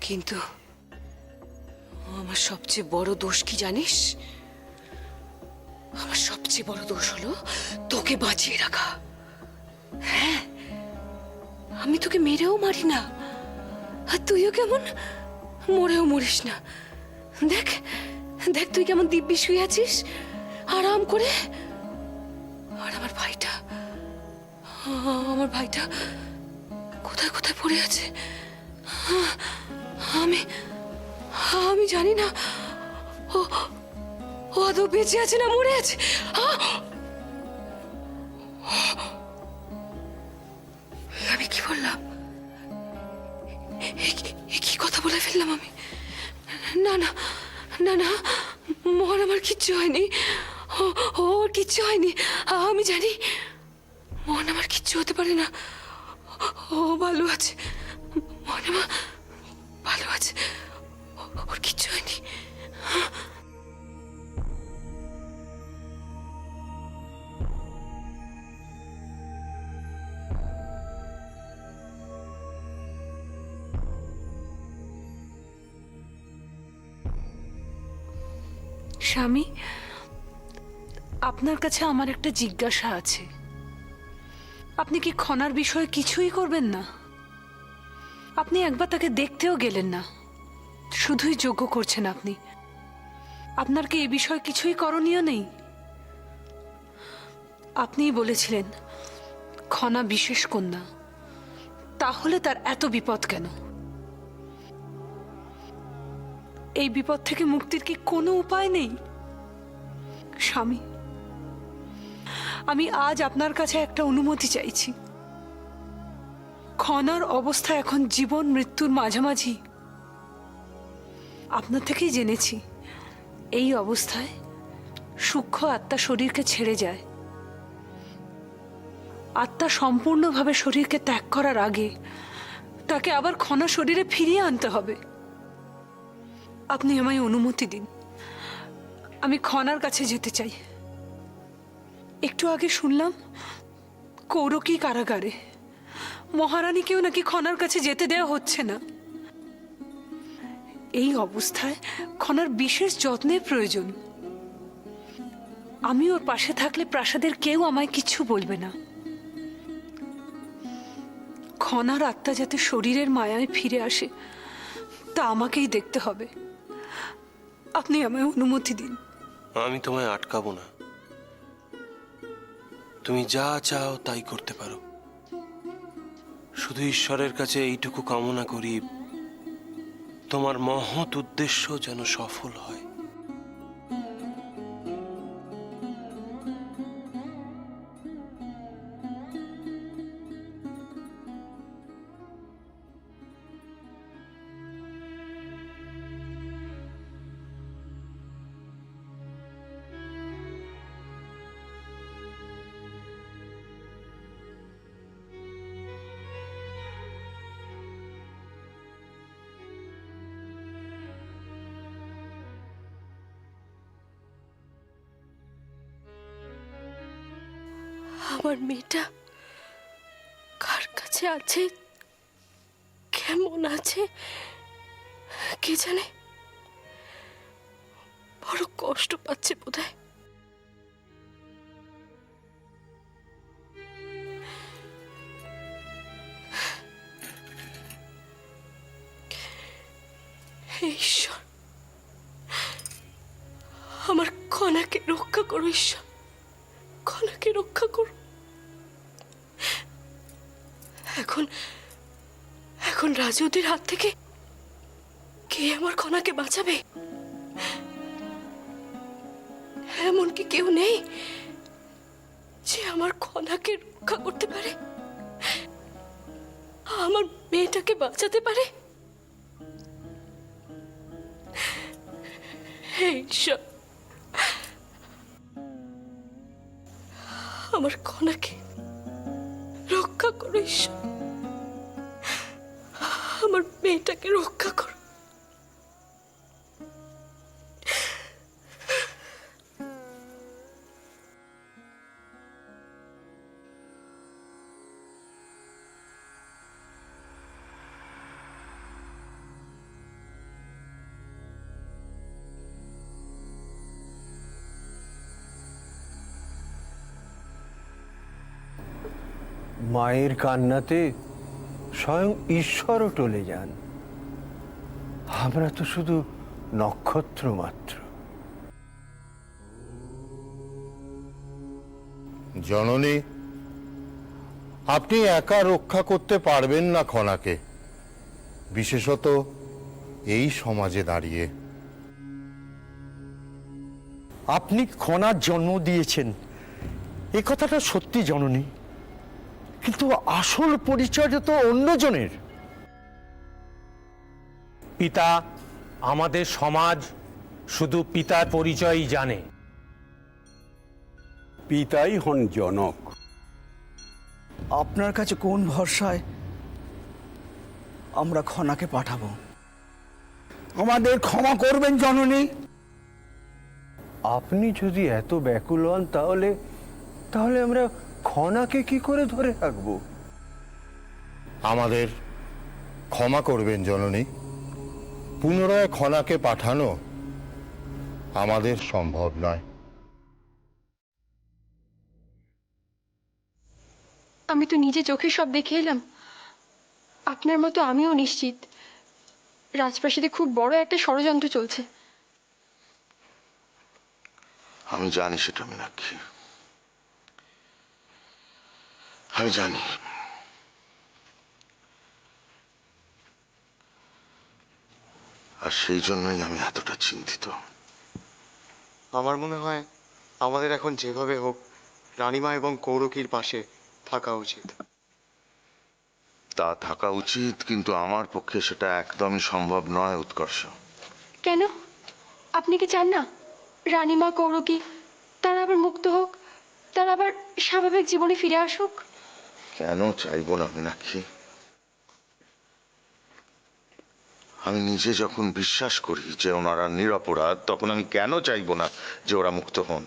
কিন্তু আমার সবচেয়ে বড় দোষ কি জানিস? আমার সবচেয়ে বড় দোষ হলো তোকে বাঁচিয়ে রাখা। হ্যাঁ, আমি তোকে মেরেও মারি না, আর তুইও কেমন মরেও মরিস না। দেখ দেখ, তুই কেমন দিব্যি শুয়ে আছিস আরাম করে। আর আমার ভাইটা কোথায় কোথায় পড়ে আছে আমি আমি জানি না। ও ও আদৌ বেঁচে আছে না মরে আছে। আমি কি বললাম? কি কথা বলে ফেললাম আমি? না না না না, মোহন আমার কিচ্ছু হয়নি, ওর কিচ্ছু হয়নি। আমি জানি মোহন আমার কিচ্ছু হতে পারে না, ও ভালো আছে। মোহন আমার ভালো আছে, ওর কিচ্ছু হয়নি। স্বামী, আপনার কাছে আমার একটা জিজ্ঞাসা আছে। আপনি কি খনার বিষয়ে কিছুই করবেন না? আপনি একবার তাকে দেখতেও গেলেন না, শুধুই যজ্ঞ করছেন আপনি। আপনার কি এই বিষয়ে কিছুই করণীয় নেই? আপনিই বলেছিলেন খনা বিশেষ কন্যা, তাহলে তার এত বিপদ কেন? এই বিপদ থেকে মুক্তির কি কোনো উপায় নেই? স্বামী, আমি আজ আপনার কাছে একটা অনুমতি চাইছি। খনার অবস্থা এখন জীবন মৃত্যুর মাঝামাঝি। আপনার থেকেই জেনেছি এই অবস্থায় সূক্ষ্ম আত্মা শরীরকে ছেড়ে যায়। আত্মা সম্পূর্ণভাবে শরীরকে ত্যাগ করার আগে তাকে আবার খনা শরীরে ফিরিয়ে আনতে হবে। আপনি আমায় অনুমতি দিন, আমি খনার কাছে যেতে চাই। একটু আগে শুনলাম কৌরকী কারাগারে, মহারানীকেও নাকি খনার কাছে যেতে দেওয়া হচ্ছে না। এই অবস্থায় খনার বিশেষ যত্নের প্রয়োজন। আমি ওর পাশে থাকলে প্রাসাদের কেউ আমায় কিচ্ছু বলবে না। খনার আত্মা যাতে শরীরের মায়ায় ফিরে আসে তা আমাকেই দেখতে হবে। আপনি আমায় অনুমতি দিন। আমি তোমায় আটকাবো না, তুমি যা চাও তাই করতে পারো। শুধু ঈশ্বরের কাছে এইটুকু কামনা করি, তোমার মহৎ উদ্দেশ্য যেন সফল হয়। আমার মেয়েটা কার কাছে আছে, কেমন আছে কে জানে। বড় কষ্ট পাচ্ছে বোধহয়। হে ঈশ্বর, আমার খনাকে রক্ষা করো। ঈশ্বর, খনাকে রক্ষা করো। এখন এখন রাজউদির হাত থেকে কে আমার খনাকে বাঁচাবে? এমন কি কেউ নেই যে আমার খনাকে রক্ষা করতে পারে, আমার মেয়েটাকে বাঁচাতে পারে? হে ঈশ্বর, আমার খনাকে রক্ষা করো। ঈশ্বর, আমার মেয়েটাকে রক্ষা করো। মায়ের কান্নাতে স্বয়ং ঈশ্বরও টলে যান। আমরা তো শুধু নক্ষত্র মাত্র। জননী, আপনি একা রক্ষা করতে পারবেন না খনাকে, বিশেষত এই সমাজে দাঁড়িয়ে। আপনি খনার জন্ম দিয়েছেন, এ কথাটা সত্যি জননী, কিন্তু আসল পরিচয় তো অন্যজনের। পিতা, আমাদের সমাজ শুধু পিতার পরিচয়ই জানে। পিতাই হন জনক। আপনার কাছে কোন ভরসায় আমরা খনাকে পাঠাবো? আমাদের ক্ষমা করবেন জননী। আপনি যদি এত ব্যাকুল হন তাহলে তাহলে আমরা খনাকে কি করে ধরে রাখবো? আমাদের ক্ষমা করবেন জননী, পুনরায় খনাকে পাঠানো আমাদের সম্ভব নয়। আমি তো নিজে চোখে সব দেখে এলাম। আপনার মতো আমিও নিশ্চিত রাজপ্রাসাদে খুব বড় একটা ষড়যন্ত্র চলছে। আমি জানি সেটা মীনাক্ষী, আমি জানি। আর সেই জন্যই আমি এতটা চিন্তিত। আমার মনে হয় আমাদের এখন যেভাবে হোক রানীমা এবং কৌরকীর পাশে থাকা উচিত। তা থাকা উচিত, কিন্তু আমার পক্ষে সেটা একদমই সম্ভব নয় উৎকর্ষ। কেন? আপনি কি চান না রানীমা কৌরকী তারা আবার মুক্ত হোক, তারা আবার স্বাভাবিক জীবনে ফিরে আসুক? কেন চাইবো না মীনাক্ষী? আমি নিজে যখন বিশ্বাস করি যে ওনারা নিরপরাধ, তখন আমি কেন চাইবো না যে ওরা মুক্ত হন?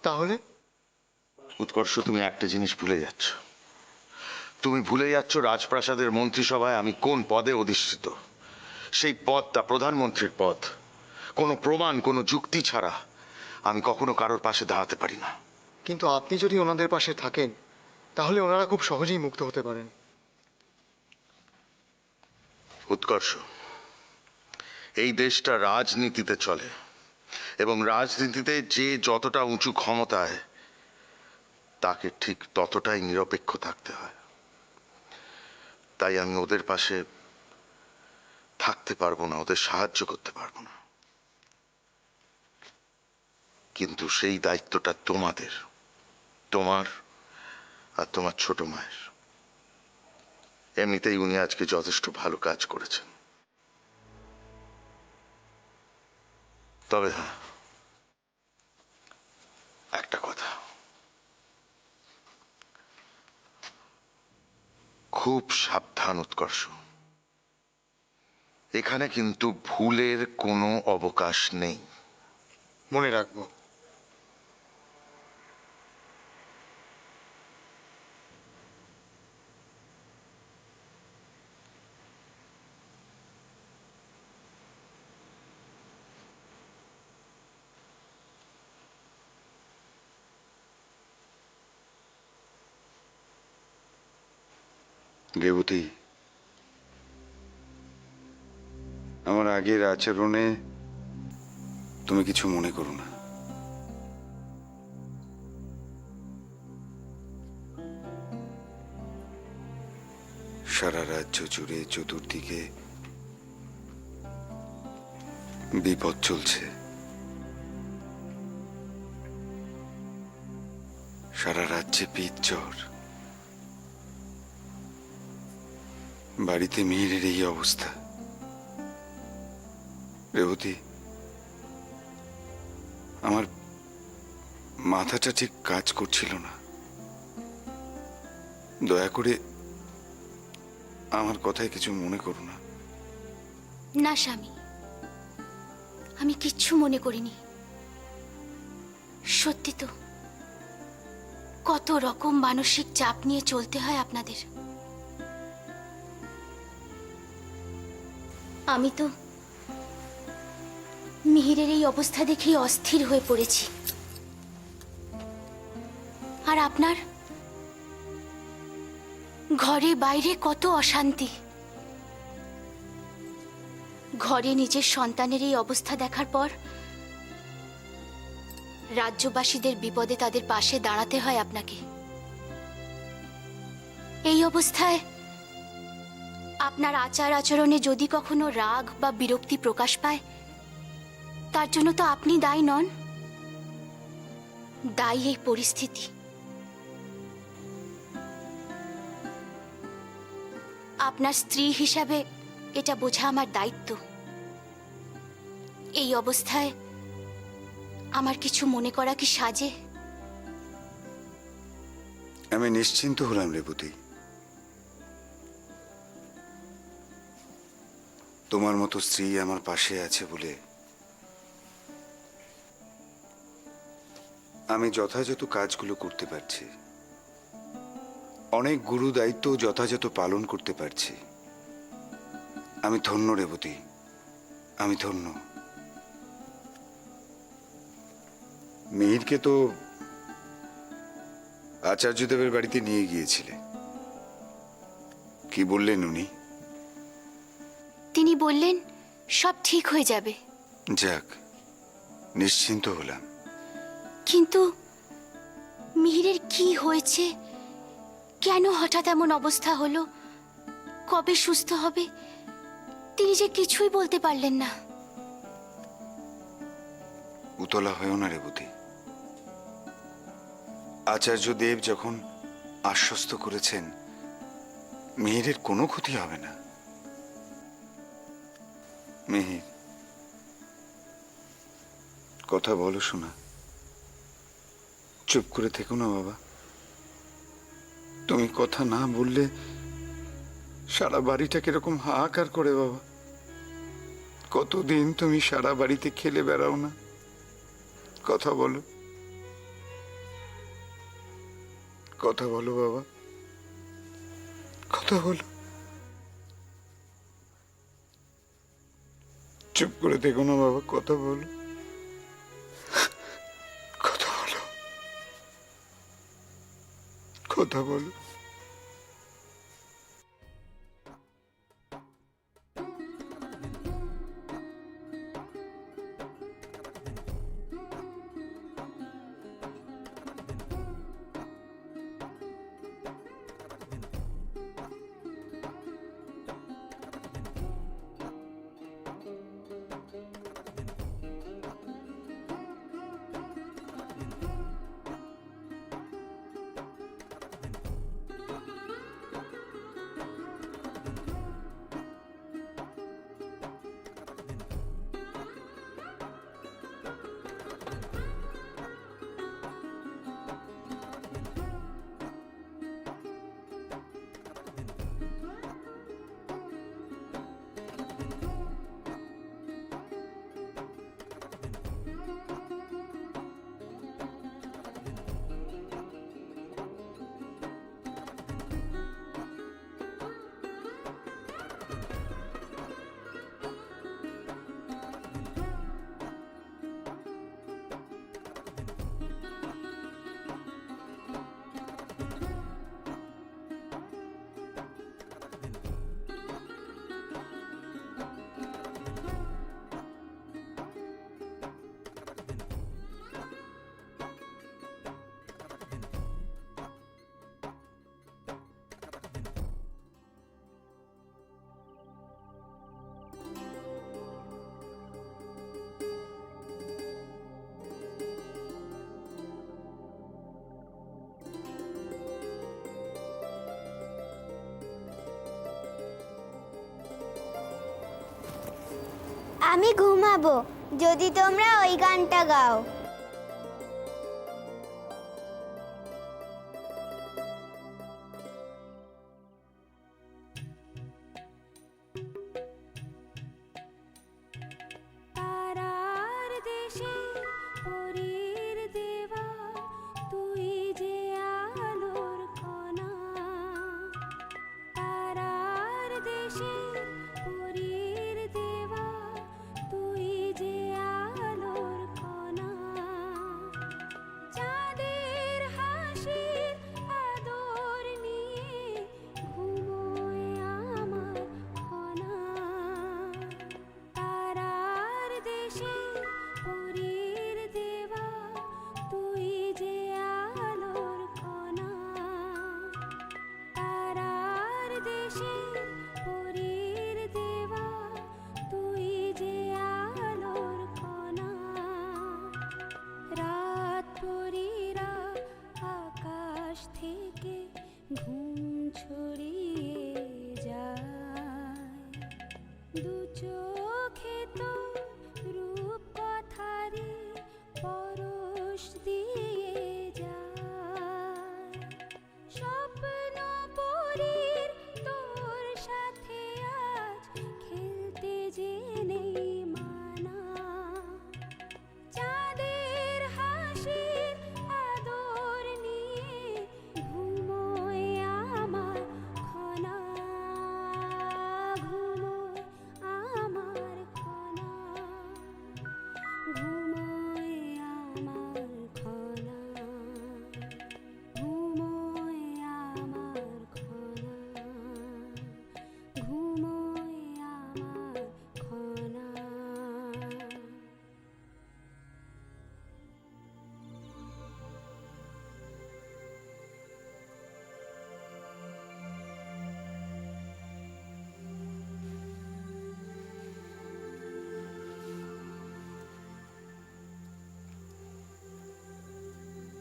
তাহলে উৎকর্ষ, তুমি একটা জিনিস ভুলে যাচ্ছ। তুমি ভুলে যাচ্ছ রাজপ্রাসাদের মন্ত্রিসভায় আমি কোন পদে অধিষ্ঠিত। সেই পদটা প্রধানমন্ত্রীর পদ। কোনো প্রমাণ, কোনো যুক্তি ছাড়া আমি কখনো কারোর পাশে দাঁড়াতে পারি না। কিন্তু আপনি যদি ওনাদের পাশে থাকেন তাহলে ওনারা খুব সহজেই মুক্ত হতে পারেন। উৎকর্ষ, এই দেশটা রাজনীতিতে চলে, এবং রাজনীতিতে যে যতটা উঁচু ক্ষমতায় তাকে ঠিক ততটাই নিরপেক্ষ থাকতে হয়। তাই আমি ওদের পাশে থাকতে পারবো না, ওদের সাহায্য করতে পারবো না। কিন্তু সেই দায়িত্বটা তোমাদের, তোমার আর তোমার ছোট মায়ের। এমনিতেই উনি আজকে যথেষ্ট ভালো কাজ করেছেন। তবে হ্যাঁ, একটা কথা, খুব সাবধান উৎকর্ষ। এখানে কিন্তু ভুলের কোনো অবকাশ নেই। মনে রাখবো। রেবতী, আমার আগের আচরণে তুমি কিছু মনে করো না। সারা রাজ্য জুড়ে চতুর্দিকে বিপদ চলছে। সারা রাজ্যে পিচ্চর, বাড়িতে মেয়ের এই অবস্থা। রেবতী, আমার মাথাটা ঠিক কাজ করছিল না। দয়া করে আমার কথায় কিছু মনে করো না। না স্বামী, আমি কিচ্ছু মনে করিনি। সত্যি তো কত রকম মানসিক চাপ নিয়ে চলতে হয় আপনাদের। আমি তো মিহিরের এই অবস্থা দেখেই অস্থির হয়ে পড়েছি। আর আপনার ঘরে বাইরে কত অশান্তি। ঘরে নিজের সন্তানের এই অবস্থা দেখার পর রাজ্যবাসীদের বিপদে তাদের পাশে দাঁড়াতে হয় আপনাকে। এই অবস্থায় আপনার আচার আচরণে যদি কখনো রাগ বা বিরক্তি প্রকাশ পায়, তার জন্য তো আপনি দায়ী নন, দায়ী এই পরিস্থিতি। আপনার স্ত্রী হিসাবে এটা বোঝা আমার দায়িত্ব। এই অবস্থায় আমার কিছু মনে করা কি সাজে? আমি নিশ্চিন্ত হলাম রেবতী। তোমার মতো স্ত্রী আমার পাশে আছে বলে আমি যথাযথ কাজগুলো করতে পারছি, অনেক গুরু দায়িত্ব যথাযথ পালন করতে পারছি। আমি ধন্য রেবতী, আমি ধন্য। মিহিরকে তো আচার্যদেবের বাড়িতে নিয়ে গিয়েছিলে, কি বললেন উনি? তিনি বললেন সব ঠিক হয়ে যাবে। যাক, নিশ্চিন্ত হলাম। কিন্তু মিহিরের কি হয়েছে, কেন হঠাৎ এমন অবস্থা হলো, কবে সুস্থ হবে, তিনি যে কিছুই বলতে পারলেন না। উতলা হয়েও না রেবতী। আচার্য দেব যখন আশ্বস্ত করেছেন মিহিরের কোনো ক্ষতি হবে না। মিহির, কথা বলো শোনা, চুপ করে থেকো না বাবা। তুমি কথা না বললে সারা বাড়িটা কিরকম হাহাকার করে বাবা। কতদিন তুমি সারা বাড়িতে খেলে বেড়াও না, কথা বলো, কথা বলো বাবা, কথা বলো। চুপ করে দেখো না বাবা, কথা বলো, কথা বলো, কথা বলো। আমি ঘুমাবো যদি তোমরা ওই গানটা গাও। তারার দেশে পরীর দেওয়া, তুই যে আলোর কণা। তারার দেশে পরীর দেওয়া, তুই যে আলোর কণা। দু চোখে তোর রূপ কথারি পরশ দিয়ে যায় স্বপ্ন পরীর তোর সাথে আজ খেলতে যে নেই মানা চাঁদের হাসির আদর নিয়ে ঘুমোয় আমার খনা ঘুমোয় আমার খনা ঘুমোয় আমার খনা ঘুমোয় আমার খনা ঘুমোয় আমার খনা।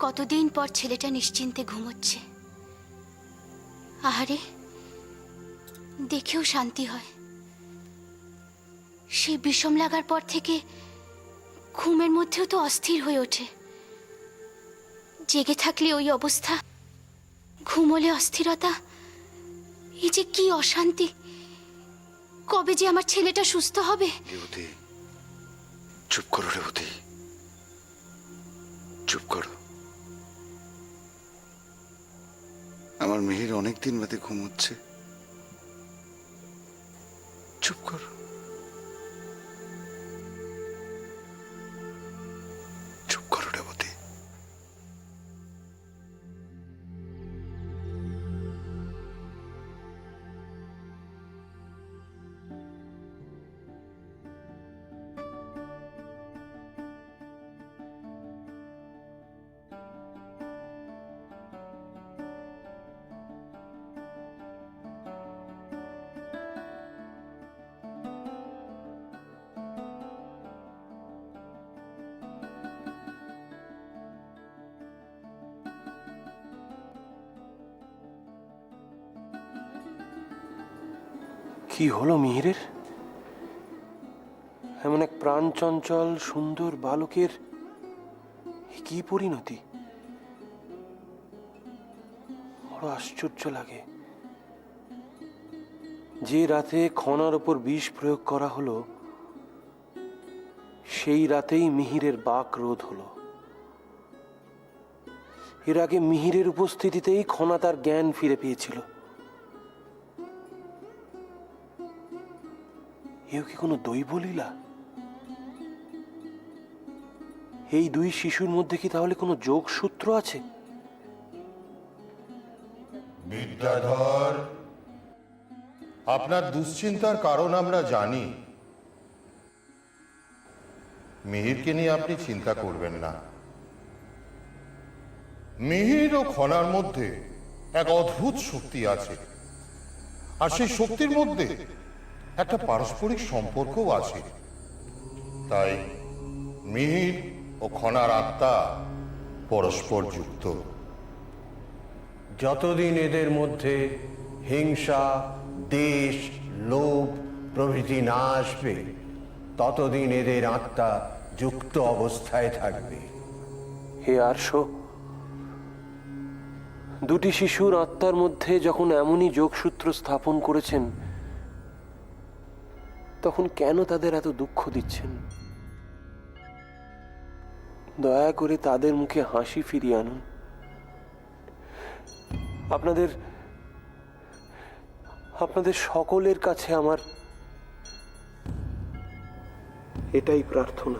কতদিন পর ছেলেটা নিশ্চিন্তে ঘুমোচ্ছে। আহারে, দেখেও শান্তি হয়। সেই বিষম লাগার পর থেকে ঘুমের মধ্যেও তো অস্থির হয়ে ওঠে। জেগে থাকলে ওই অবস্থা, ঘুমোলে অস্থিরতা। এই যে কি অশান্তি! কবে যে আমার ছেলেটা সুস্থ হবে? রেবতী, চুপ করো রেবতী, চুপ করো। আমার মিহির অনেকদিন বাদে ঘুমোচ্ছে, চুপ করো, চুপ করো রেবতী। কি হলো মিহিরের? এমন এক প্রাণ চঞ্চল সুন্দর বালকের কি পরিণতি! বড় আশ্চর্য লাগে। যে রাতে খনার ওপর বিষ প্রয়োগ করা হলো, সেই রাতেই মিহিরের বাক রোধ হলো। এর আগে মিহিরের উপস্থিতিতেই খনা তার জ্ঞান ফিরে পেয়েছিল। এও কি কোনো দৈবলীলা? এই দুই শিশুর মধ্যে কি তাহলে কোনো যোগসূত্র আছে? বিদ্যাধর, আপনার দুশ্চিন্তার কারণ আমরা জানি। মিহিরকে নিয়ে আপনি চিন্তা করবেন না। মিহির ও খনার মধ্যে এক অদ্ভুত শক্তি আছে, আর সেই শক্তির মধ্যে একটা পারস্পরিক সম্পর্কও আছে। তাই মিহির ও খনার আত্মা পরস্পর যুক্ত। যতদিন এদের মধ্যে হিংসা, দেশ, লোভ প্রভৃতি না আসবে, ততদিন এদের আত্মা যুক্ত অবস্থায় থাকবে। হে আর্শ, দুটি শিশুর আত্মার মধ্যে যখন এমনই যোগসূত্র স্থাপন করেছেন, তখন কেন তাদের এত দুঃখ দিচ্ছেন? দয়া করে তাদের মুখে হাসি ফিরিয়ে আনুন। আপনাদের সকলের কাছে আমার এটাই প্রার্থনা।